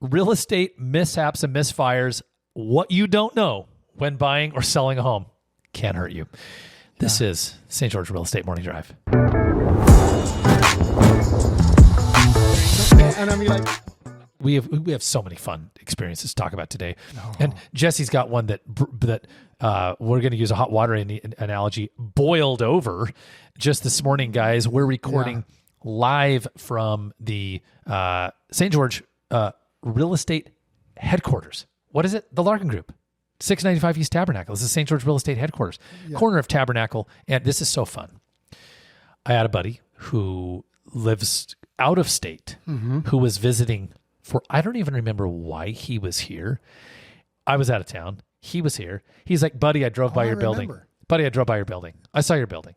real estate mishaps and misfires, what you don't know when buying or selling a home can hurt you. This is St. George Real Estate Morning Drive. And I mean, like, we have so many fun experiences to talk about today. And Jesse's got one that we're going to use a hot water analogy, boiled over just this morning, guys. We're recording live from the St. George Real Estate Headquarters. What is it? The Larkin Group. 695 East Tabernacle. This is St. George Real Estate Headquarters, corner of Tabernacle. And this is so fun. I had a buddy who lives out of state who was visiting for, I don't even remember why he was here. I was out of town. He was here. He's like, buddy, I drove by your building. Buddy, I drove by your building. I saw your building.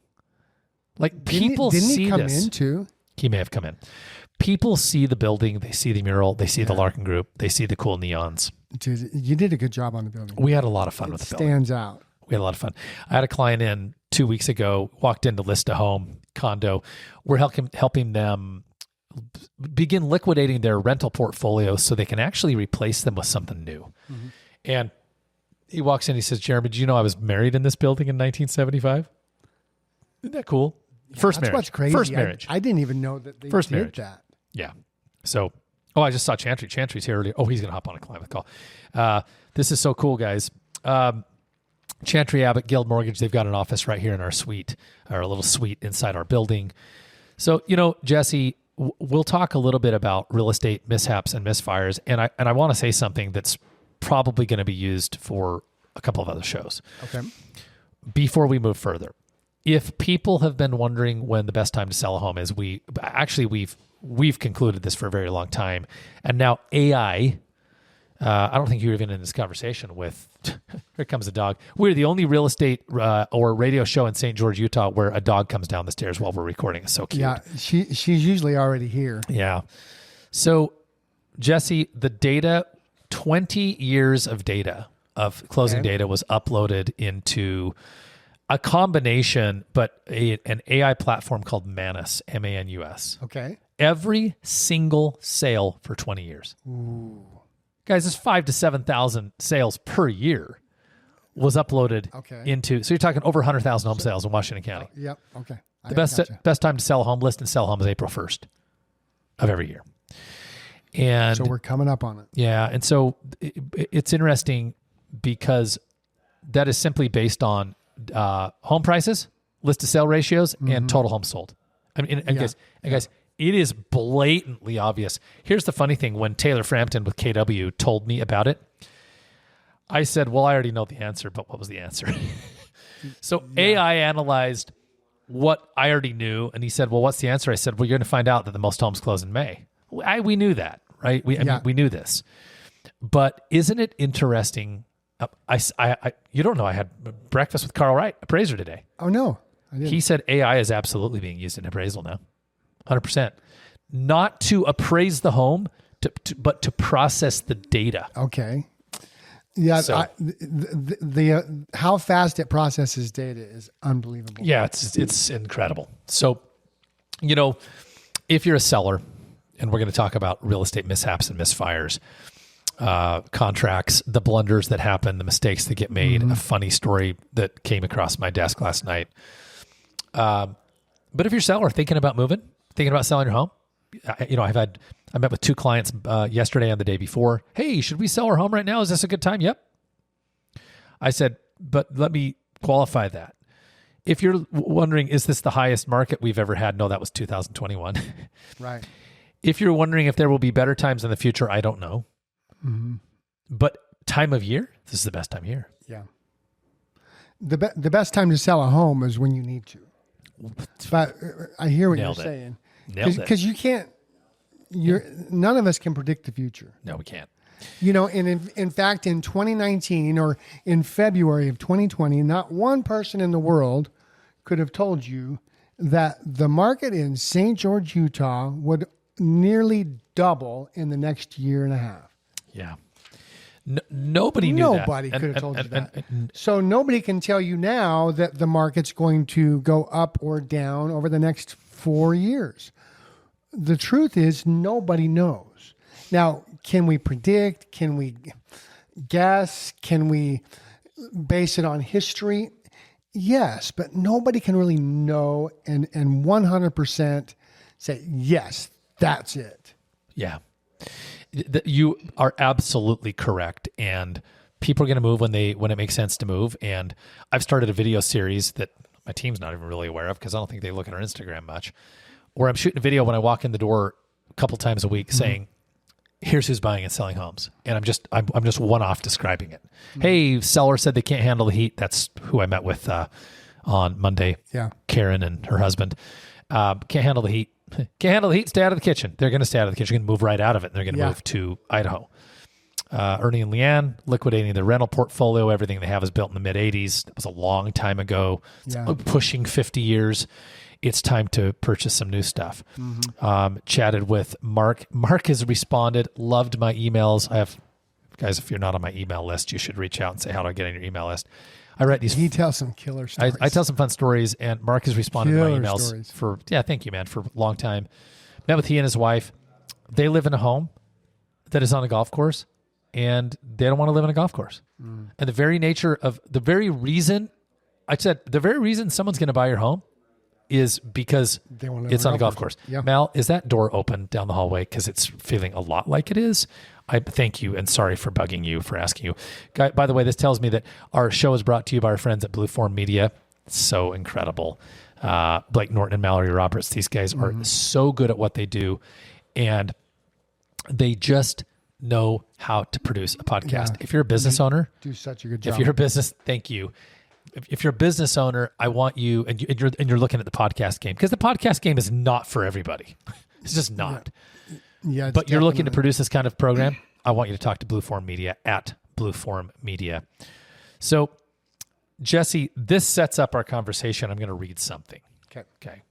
Like, people see this. Didn't he come in too? He may have come in. People see the building. They see the mural. They see the Larkin Group. They see the cool neons. Dude, you did a good job on the building. We had a lot of fun with the building. It stands out. We had a lot of fun. I had a client in 2 weeks ago, walked in to list a home, condo. We're helping them begin liquidating their rental portfolio so they can actually replace them with something new. And he walks in, he says, Jeremy, did you know I was married in this building in 1975? Isn't that cool? First marriage. What's crazy. First marriage. I didn't even know that they did that. Yeah. So, I just saw Chantry. Chantry's here earlier. Oh, he's going to hop on a client call. This is so cool, guys. Chantry Abbott Guild Mortgage, they've got an office right here in our suite, our little suite inside our building. So, Jesse, we'll talk a little bit about real estate mishaps and misfires. And I want to say something that's probably going to be used for a couple of other shows. Okay. Before we move further, if people have been wondering when the best time to sell a home is, we've concluded this for a very long time. And now AI, I don't think you're even in this conversation with, here comes a dog. We're the only real estate or radio show in St. George, Utah, where a dog comes down the stairs while we're recording. It's so cute. Yeah, she's usually already here. Yeah. So, Jesse, the data, 20 years of data, of closing data was uploaded into a combination, but an AI platform called Manus, M-A-N-U-S. Okay. Every single sale for 20 years. Ooh. Guys, it's 5,000 to 7,000 sales per year was uploaded into, so you're talking over 100,000 home sales in Washington County. Yep. Okay. The best time to sell a home, list and sell a home is April 1st of every year. And so we're coming up on it. Yeah. And so it's interesting because that is simply based on home prices, list to sale ratios, and total homes sold. I mean, guys, it is blatantly obvious. Here's the funny thing. When Taylor Frampton with KW told me about it, I said, well, I already know the answer, but what was the answer? So AI analyzed what I already knew, and he said, well, what's the answer? I said, well, you're going to find out that the most homes close in May. We knew that, right? I mean, we knew this. But isn't it interesting? You don't know, I had breakfast with Carl Wright, appraiser, today. Oh, no. I didn't. He said AI is absolutely being used in appraisal now. 100%. Not to appraise the home, but to process the data. Okay. Yeah. So, how fast it processes data is unbelievable. Yeah, it's incredible. So, if you're a seller, and we're going to talk about real estate mishaps and misfires, contracts, the blunders that happen, the mistakes that get made, a funny story that came across my desk last night. But if you're a seller thinking about moving, thinking about selling your home, I met with two clients yesterday and the day before. Hey, should we sell our home right now? Is this a good time? Yep. I said, but let me qualify that. If you're wondering, is this the highest market we've ever had? No, that was 2021. Right. If you're wondering if there will be better times in the future, I don't know. But time of year, this is the best time of year. Yeah. The best time to sell a home is when you need to. But I hear what you're saying. Because you can't, none of us can predict the future. No, we can't. And in fact, in 2019 or in February of 2020, not one person in the world could have told you that the market in St. George, Utah would nearly double in the next year and a half. Yeah. Nobody knew that. Nobody could have told you that. So nobody can tell you now that the market's going to go up or down over the next 4 years. The truth is nobody knows. Now, can we predict? Can we guess? Can we base it on history? Yes, but nobody can really know and 100% say, yes, that's it. Yeah. You are absolutely correct. And people are going to move when it makes sense to move. And I've started a video series that my team's not even really aware of because I don't think they look at our Instagram much, where I'm shooting a video when I walk in the door a couple times a week saying, here's who's buying and selling homes. And I'm just one-off describing it. Hey, seller said they can't handle the heat. That's who I met with on Monday. Yeah. Karen and her husband. Can't handle the heat. Can't handle the heat. Stay out of the kitchen. They're going to stay out of the kitchen. They're going to move right out of it. And they're going to move to Idaho. Ernie and Leanne liquidating their rental portfolio. Everything they have is built in the mid-'80s. That was a long time ago. Yeah. Pushing 50 years. It's time to purchase some new stuff. Chatted with Mark. Mark has responded, loved my emails. Guys, if you're not on my email list, you should reach out and say, how do I get on your email list? I write these. He tells some killer stories. I tell some fun stories, and Mark has responded to my emails stories. Thank you, man, for a long time. Met with he and his wife. They live in a home that is on a golf course, and they don't want to live in a golf course. And the very reason someone's going to buy your home is because it's on a golf course. Yeah. Mal, is that door open down the hallway? Because it's feeling a lot like it is. I thank you and sorry for bugging you, for asking you. Guy, by the way, this tells me that our show is brought to you by our friends at Blue Form Media. So incredible. Blake Norton and Mallory Roberts, these guys are so good at what they do. And they just know how to produce a podcast. Yeah. If you're a business owner, do such a good job. if you're a business, thank you. If you're a business owner, I want you, and you're looking at the podcast game, because the podcast game is not for everybody. It's just not. Yeah, but you're looking to produce this kind of program, I want you to talk to Blue Form Media at Blue Form Media. So, Jesse, this sets up our conversation. I'm going to read something. Okay.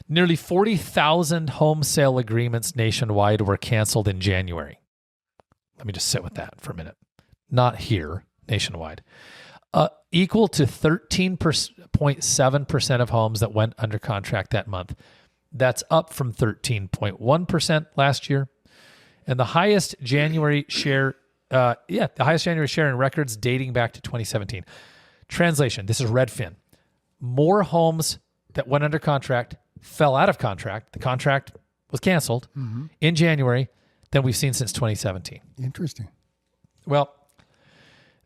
Nearly 40,000 home sale agreements nationwide were canceled in January. Let me just sit with that for a minute. Not here, nationwide. Equal to 13.7% of homes that went under contract that month. That's up from 13.1% last year. And the highest January share, in records dating back to 2017. Translation, this is Redfin. More homes that went under contract fell out of contract. The contract was canceled in January than we've seen since 2017. Interesting. Well,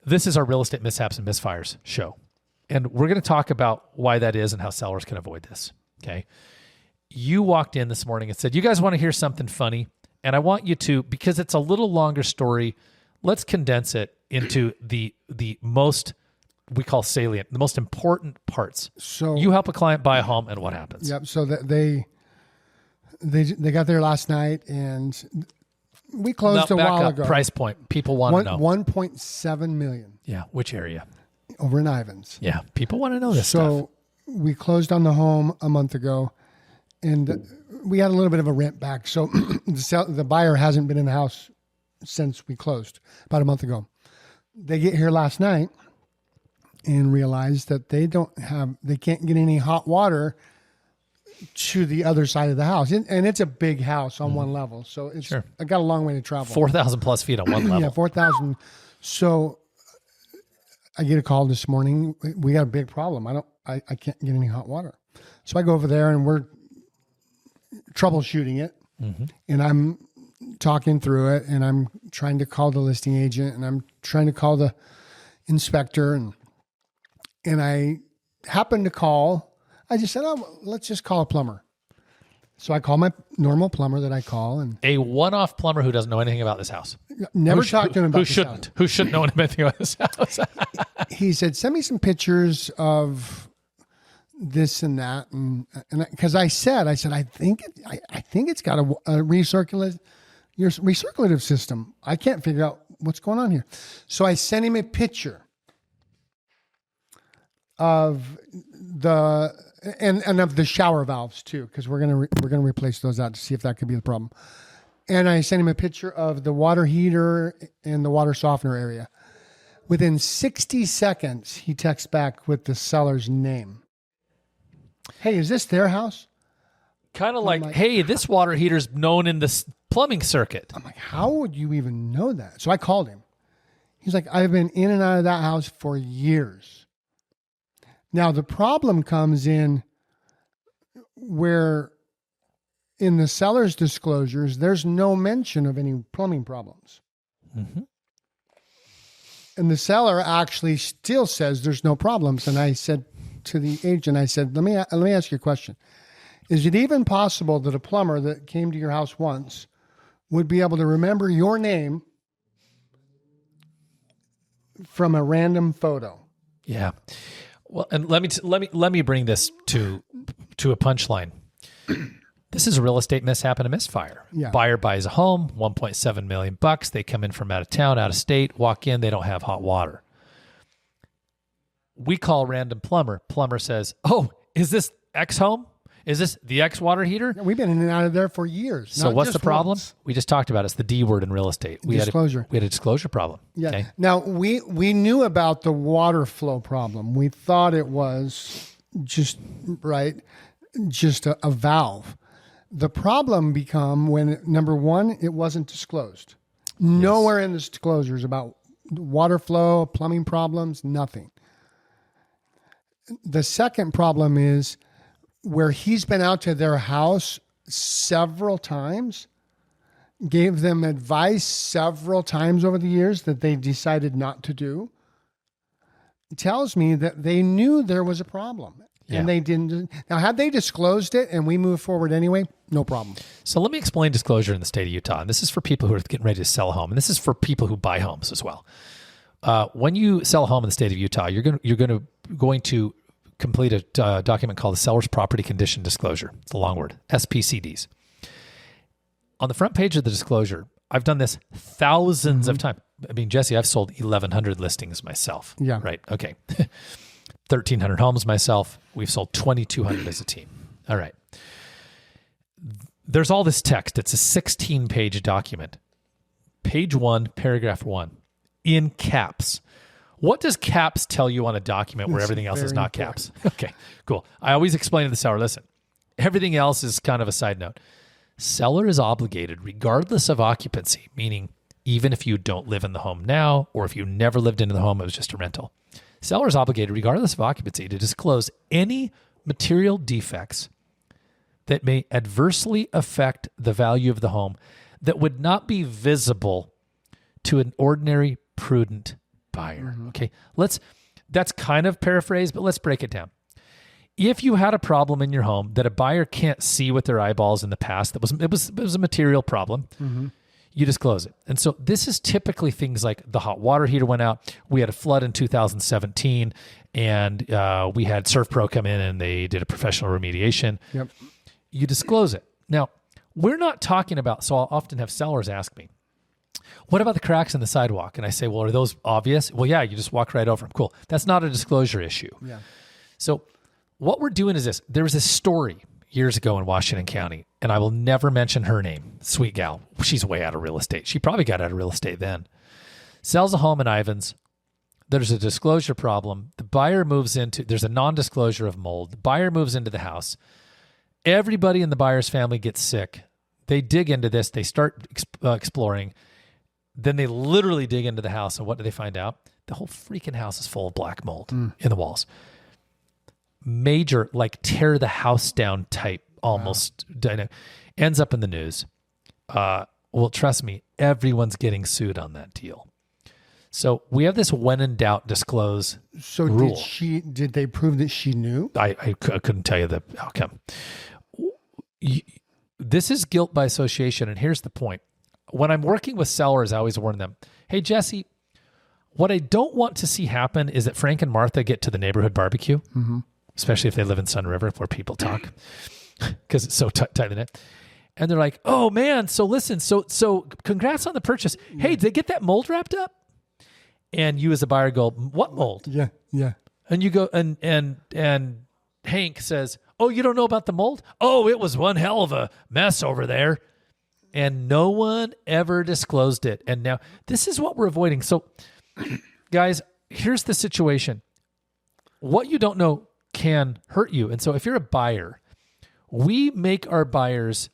this is our Real Estate Mishaps and Misfires show. And we're going to talk about why that is and how sellers can avoid this. Okay. You walked in this morning and said, you guys want to hear something funny? And I want you to, because it's a little longer story, let's condense it into the most, we call salient, the most important parts. So you help a client buy a home and what happens? Yep. So that they got there last night and we closed a while ago. Price point. People want to know. 1.7 million. Yeah. Which area? Over in Ivins. Yeah. People want to know this stuff. So we closed on the home a month ago and we had a little bit of a rent back. So the buyer hasn't been in the house since we closed about a month ago. They get here last night and realize that they can't get any hot water to the other side of the house. And it's a big house on one level. So I got a long way to travel. 4,000 plus feet on one level. Yeah, 4,000. So I get a call this morning. We got a big problem. I can't get any hot water. So I go over there and we're troubleshooting it. And I'm talking through it and I'm trying to call the listing agent and I'm trying to call the inspector and I happened to call. I just said, let's just call a plumber. So I call my normal plumber that I call. And a one-off plumber who doesn't know anything about this house. Never talked to him about this house. Who shouldn't know anything about this house. He said, send me some pictures of this and that. And because I said, I think it's got a recirculative system. I can't figure out what's going on here. So I sent him a picture of of the shower valves too, because we're gonna replace those out to see if that could be the problem. And I sent him a picture of the water heater and the water softener area. Within 60 seconds, he texts back with the seller's name. Hey, is this their house? Kind of like, hey, this water heater's known in the plumbing circuit. I'm like, how would you even know that? So I called him. He's like, I've been in and out of that house for years. Now, the problem comes in where in the seller's disclosures, there's no mention of any plumbing problems. Mm-hmm. And the seller actually still says there's no problems. And I said to the agent, I said, let me ask you a question. Is it even possible that a plumber that came to your house once would be able to remember your name from a random photo? Yeah. Well, and let me bring this to a punchline. This is a real estate mishap and a misfire. Yeah. Buyer buys a home, $1.7 million. They come in from out of town, out of state, walk in, they don't have hot water. We call random plumber. Plumber says, "Oh, is this X home? Is this the X water heater?" We've been in and out of there for years. So what's the problem? Once. We just talked about it. It's the D word in real estate. Disclosure. We had a disclosure problem. Yeah. Okay? Now, we knew about the water flow problem. We thought it was just a valve. The problem become when, number one, it wasn't disclosed. Nowhere in the disclosures about water flow, plumbing problems, nothing. The second problem is where he's been out to their house several times, gave them advice several times over the years that they decided not to do. It tells me that they knew there was a problem. And they didn't. Now, had they disclosed it and we move forward anyway, no problem. So let me explain disclosure in the state of Utah. And this is for people who are getting ready to sell a home. And this is for people who buy homes as well. When you sell a home in the state of Utah, you're going to complete a document called the Seller's Property Condition Disclosure. It's a long word, SPCDs. On the front page of the disclosure, I've done this thousands of times. I mean, Jesse, I've sold 1,100 listings myself. Yeah. Right. Okay. 1,300 homes myself. We've sold 2,200 as a team. All right. There's all this text. It's a 16-page document. Page 1, paragraph 1, in caps. What does caps tell you on a document where everything else is not caps? Okay, cool. I always explain to the seller, listen, everything else is kind of a side note. Seller is obligated regardless of occupancy, meaning even if you don't live in the home now or if you never lived into the home, it was just a rental. Seller is obligated regardless of occupancy to disclose any material defects that may adversely affect the value of the home that would not be visible to an ordinary prudent buyer. Okay, that's kind of paraphrased, but let's break it down. If you had a problem in your home that a buyer can't see with their eyeballs in the past, it was a material problem, you disclose it. And so this is typically things like the hot water heater went out. We had a flood in 2017, and we had SurfPro come in and they did a professional remediation. Yep. You disclose it. Now, we're not talking about, so I'll often have sellers ask me, what about the cracks in the sidewalk? And I say, well, are those obvious? Well, yeah, you just walk right over them. Cool. That's not a disclosure issue. Yeah. So what we're doing is this. There was this story years ago in Washington County, and I will never mention her name. Sweet gal. She's way out of real estate. She probably got out of real estate then. Sells a home in Ivins. There's a disclosure problem. The buyer moves into, there's a non-disclosure of mold. The buyer moves into the house. Everybody in the buyer's family gets sick. They dig into this. They start exploring. Then they literally dig into the house. And what do they find out? The whole freaking house is full of black mold in the walls. Major, like tear the house down type, almost ends up in the news. Well, trust me, everyone's getting sued on that deal. So we have this when in doubt disclose rule. Did they prove that she knew? I couldn't tell you the outcome. This is guilt by association. And here's the point. When I'm working with sellers, I always warn them, hey, Jesse, what I don't want to see happen is that Frank and Martha get to the neighborhood barbecue, especially if they live in Sun River where people talk because it's so tight in it. And they're like, oh man, so listen, so congrats on the purchase. Hey, did they get that mold wrapped up? And you as a buyer go, what mold? Yeah. And you go, and Hank says, oh, you don't know about the mold? Oh, it was one hell of a mess over there. And no one ever disclosed it. And now this is what we're avoiding. So guys, here's the situation. What you don't know can hurt you. And so if you're a buyer, we make our buyers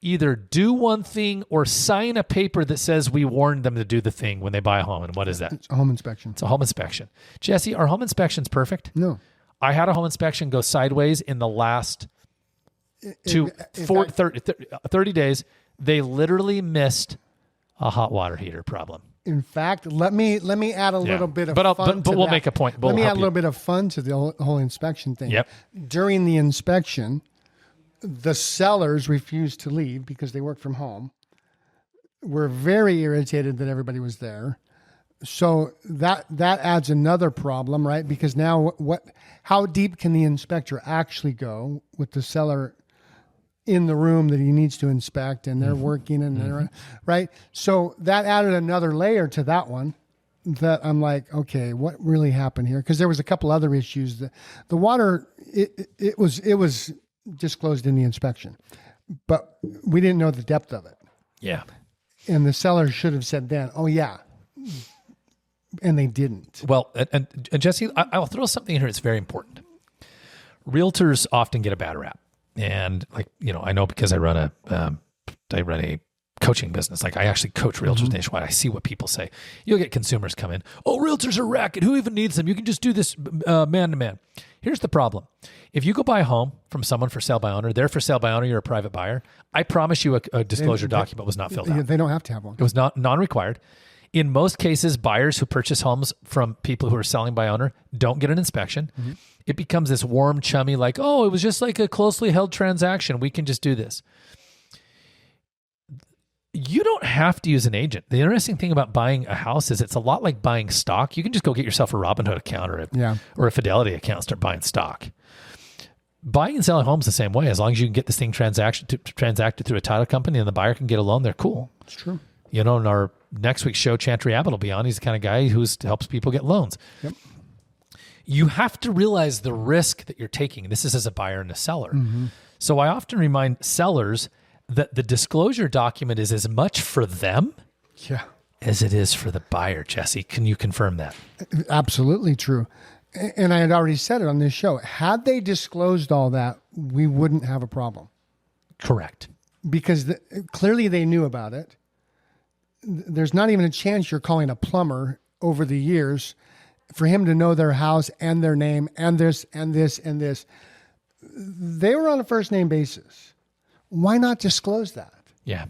either do one thing or sign a paper that says we warned them to do the thing when they buy a home. And what is that? It's a home inspection. It's a home inspection. Jesse, are home inspections perfect? No. I had a home inspection go sideways in the last 30 days. They literally missed a hot water heater problem. In fact, let me add a little bit of fun. But we'll make a point. Let me add a little bit of fun to the whole inspection thing. Yep. During the inspection, the sellers refused to leave because they worked from home. We're very irritated that everybody was there. So that adds another problem, right? Because now how deep can the inspector actually go with the seller in the room that he needs to inspect, and they're working and they're right. So that added another layer to that one that I'm like, okay, what really happened here? Because there was a couple other issues. The water, it was disclosed in the inspection, but we didn't know the depth of it. Yeah. And the seller should have said then, oh yeah. And they didn't. Well, and Jesse, I'll throw something in here that's very important. Realtors often get a bad rap. And I know because I run a coaching business. Like I actually coach realtors nationwide. I see what people say. You'll get consumers come in. Oh, realtors are racket. Who even needs them? You can just do this man to man. Here's the problem. If you go buy a home from someone for sale by owner, they're for sale by owner, you're a private buyer. I promise you a disclosure document was not filled out. They don't have to have one. It was non-required. In most cases, buyers who purchase homes from people who are selling by owner don't get an inspection. Mm-hmm. It becomes this warm, chummy, like, oh, it was just like a closely held transaction. We can just do this. You don't have to use an agent. The interesting thing about buying a house is it's a lot like buying stock. You can just go get yourself a Robinhood account or a Fidelity account and start buying stock. Buying and selling homes the same way. As long as you can get this thing transacted through a title company and the buyer can get a loan, they're cool. It's true. In our next week's show, Chantry Abbott will be on. He's the kind of guy who helps people get loans. Yep. You have to realize the risk that you're taking. This is as a buyer and a seller. Mm-hmm. So I often remind sellers that the disclosure document is as much for them as it is for the buyer. Jesse, can you confirm that? Absolutely true. And I had already said it on this show. Had they disclosed all that, we wouldn't have a problem. Correct. Because clearly they knew about it. There's not even a chance you're calling a plumber over the years for him to know their house and their name and this and this and this. They were on a first name basis. Why not disclose that? Yeah.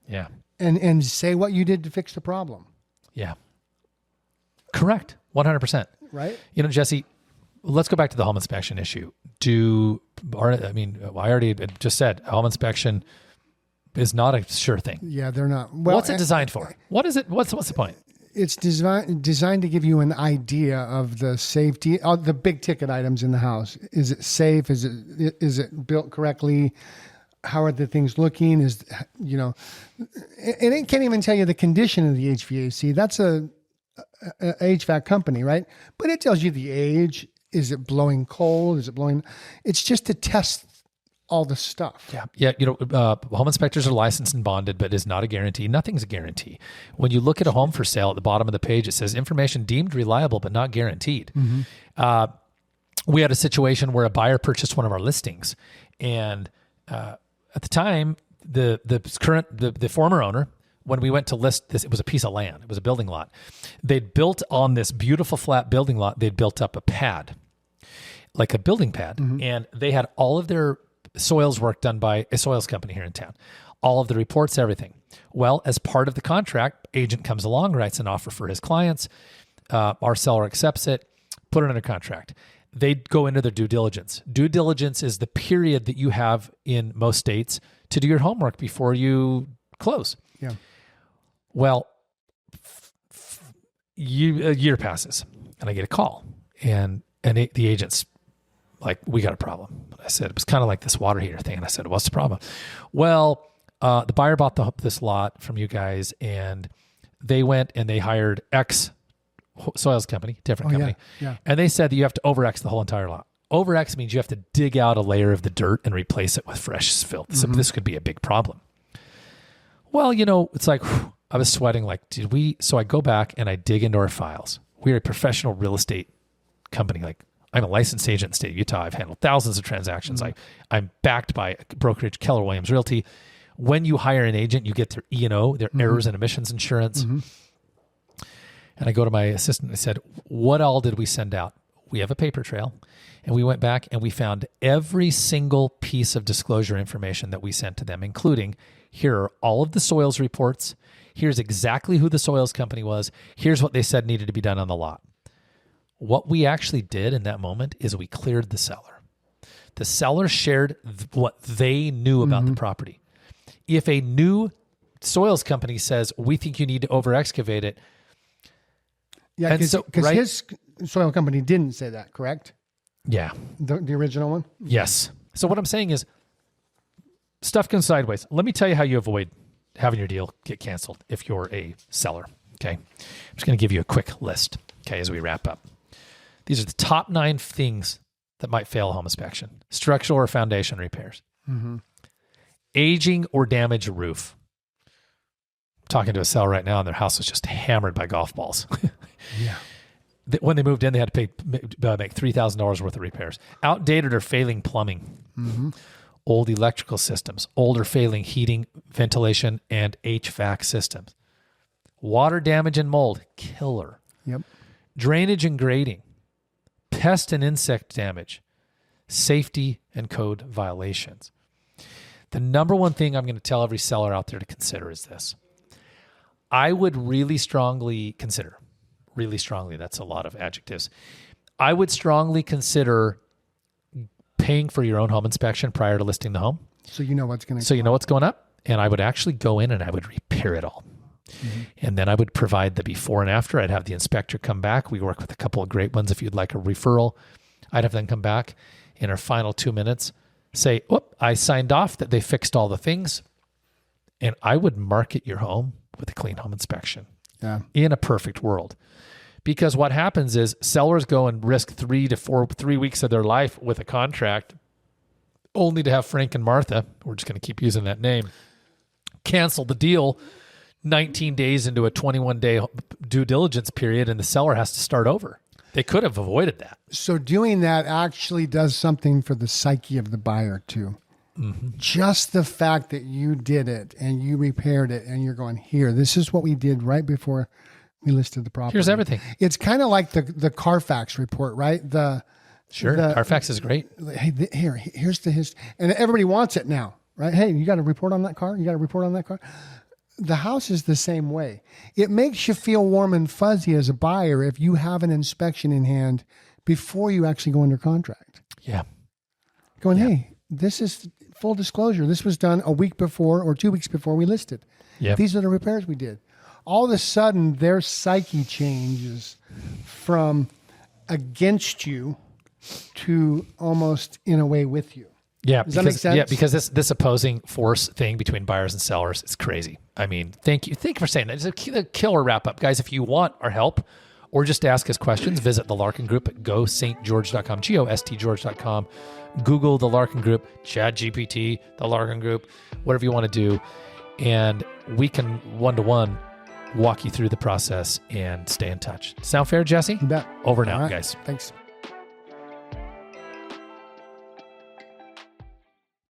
Yeah. And say what you did to fix the problem. Yeah. Correct. 100%. Right? Jesse, let's go back to the home inspection issue. I already just said home inspection is not a sure thing. Yeah, they're not. Well, what's it designed for? What is it? What's the point? It's designed to give you an idea of the safety, the big ticket items in the house. Is it safe? Is it built correctly? How are the things looking? And it can't even tell you the condition of the HVAC. That's a HVAC company, right? But it tells you the age. Is it blowing cold? Is it blowing? It's just to test all the stuff. Yeah. Home inspectors are licensed and bonded, but it's not a guarantee. Nothing's a guarantee. When you look at a home for sale, at the bottom of the page, it says information deemed reliable, but not guaranteed. Mm-hmm. We had a situation where a buyer purchased one of our listings, and at the time, the former owner, when we went to list this, it was a piece of land. It was a building lot. They'd built on this beautiful flat building lot. They'd built up a pad, like a building pad, and they had all of their soils work done by a soils company here in town. All of the reports, everything. Well, as part of the contract, agent comes along, writes an offer for his clients. Our seller accepts it, put it under contract. They go into their due diligence. Due diligence is the period that you have in most states to do your homework before you close. Yeah. Well, a year passes, and I get a call, and the agent's like, we got a problem. I said, it was kind of like this water heater thing. And I said, what's the problem? Well, the buyer bought this lot from you guys, and they went and they hired X soils company, different company. Yeah. And they said that you have to over-X the whole entire lot. Over-X means you have to dig out a layer of the dirt and replace it with fresh fill. So this could be a big problem. Well, it's like, I was sweating like, so I go back and I dig into our files. We're a professional real estate company. Like, I'm a licensed agent in the state of Utah. I've handled thousands of transactions. I'm backed by a brokerage, Keller Williams Realty. When you hire an agent, you get their E&O, their errors and omissions insurance. And I go to my assistant and I said, what all did we send out? We have a paper trail. And we went back and we found every single piece of disclosure information that we sent to them, including here are all of the soils reports. Here's exactly who the soils company was. Here's what they said needed to be done on the lot. What we actually did in that moment is we cleared the seller. The seller shared what they knew about the property. If a new soils company says, we think you need to over excavate it. Yeah, because his soil company didn't say that, correct? Yeah. The original one? Yes. So what I'm saying is stuff goes sideways. Let me tell you how you avoid having your deal get canceled if you're a seller. Okay. I'm just going to give you a quick list. Okay. As we wrap up, these are the top 9 things that might fail a home inspection: structural or foundation repairs, aging or damaged roof. I'm talking to a seller right now and their house was just hammered by golf balls. Yeah. When they moved in, they had to make $3,000 worth of repairs. Outdated or failing plumbing, old electrical systems, old or failing heating, ventilation, and HVAC systems. Water damage and mold, killer. Yep. Drainage and grading, pest and insect damage, safety and code violations. The number one thing I'm going to tell every seller out there to consider is this. I would really strongly, that's a lot of adjectives. I would strongly consider paying for your own home inspection prior to listing the home. So you know what's going to So you know what's going up? And I would actually go in and I would repair it all. And then I would provide the before and after. I'd have the inspector come back. We work with a couple of great ones. If you'd like a referral, I'd have them come back in our final 2 minutes, say, whoop, I signed off that they fixed all the things. And I would market your home with a clean home inspection in a perfect world. Because what happens is sellers go and risk 3 weeks of their life with a contract only to have Frank and Martha, we're just going to keep using that name, cancel the deal 19 days into a 21-day due diligence period, and the seller has to start over. They could have avoided that. So doing that actually does something for the psyche of the buyer too. Just the fact that you did it and you repaired it and you're going, here, this is what we did right before we listed the property. Here's everything. It's kind of like the Carfax report, right? Carfax is great. Hey, here's the history. And everybody wants it now, right? Hey, you got a report on that car? You got a report on that car? The house is the same way. It makes you feel warm and fuzzy as a buyer if you have an inspection in hand before you actually go under contract. Yeah. Going, hey, this is full disclosure. This was done a week before or 2 weeks before we listed. Yeah. These are the repairs we did. All of a sudden, their psyche changes from against you to almost in a way with you. Yeah, Does that make sense? Yeah, because this opposing force thing between buyers and sellers is crazy. I mean, thank you for saying that. It's a killer wrap up. Guys, if you want our help or just ask us questions, visit the Larkin Group at gostgeorge.com, gostgeorge.com. Google the Larkin Group, ChatGPT, the Larkin Group, whatever you want to do. And we can one-to-one walk you through the process and stay in touch. Sound fair, Jesse? You bet. Over now, All right. guys. Thanks.